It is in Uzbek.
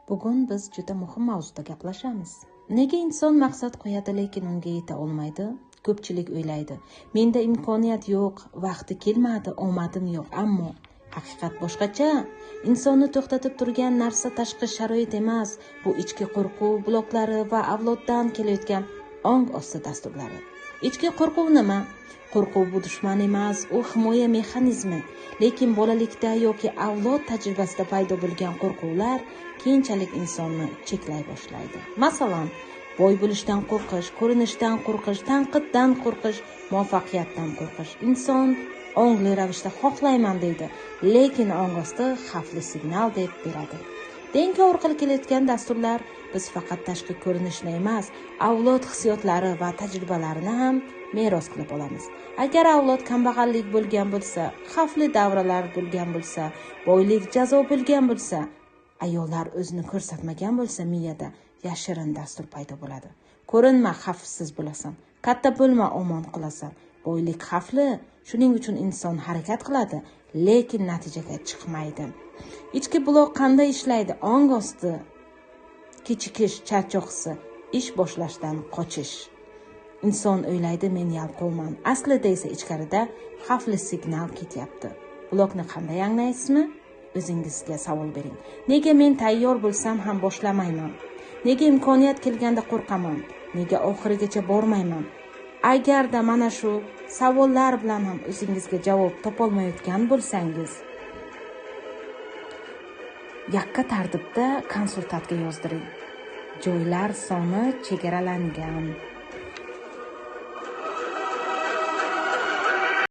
Bugun biz juda muhim mavzuda gaplashamiz. Nega inson maqsad qo'yadi, lekin unga yeta olmaydi? Ko'pchilik o'ylaydi, menda imkoniyat yo'q, vaqti kelmadi, omadim yo'q, ammo haqiqat boshqacha. Insonni to'xtatib turgan narsa tashqi sharoit emas, bu ichki qo'rquv bloklari va avloddan kelayotgan ong osti dasturlari. Ichki qo'rquv nima? Qo'rquv bu dushman emas, u himoya mexanizmi. Lekin bolalikda yoki avlod tajribasida paydo bo'lgan qo'rquvlar keyinchalik insonni cheklay boshlaydi. Masalan, boy bo'lishdan qo'rqish, ko'rinishdan qo'rqish, tanqiddan qo'rqish, muvaffaqiyatdan qo'rqish. Inson ongli ravishda xohlayman deydi, lekin ong osti xavfli signal deb beradi. Dengi orqali kelayotgan dasturlar biz faqat tashqi ko'rinishni emas, avlod hissiyotlari va tajribalarini ham meros qilib olamiz. Agar avlod kambag'allik bo'lgan bo'lsa, xavfli davralar bo'lgan bo'lsa, boylik jazo bo'lgan bo'lsa, ayollar o'zini ko'rsatmagan bo'lsa, miyada yashirin dastur paydo bo'ladi. Ko'rinma, xavfsiz bo'lasan. Katta bo'lma, omon qolasan. Boylik xavfli, shuning uchun inson harakat qiladi, lekin natijaga chiqmaydi. Ichki blok qanday ishlaydi? Ong osti kechikish, charchoq hissi, ish boshlashdan qochish. Inson o'ylaydi, men yalqovman. Aslida esa ichkarida xavfli signal ketyapti. Blokni qanday anglaysizmi? O'zingizga savol bering. Nega men tayyor bo'lsam ham boshlamayman? Nega imkoniyat kelganda qo'rqaman? Nega oxirigacha bormayman? Agarda mana shu savollar bilan ham o'zingizga javob topolmayotgan bo'lsangiz, yakka tartibda konsultatga yozdiring. Joylar soni chegaralangan.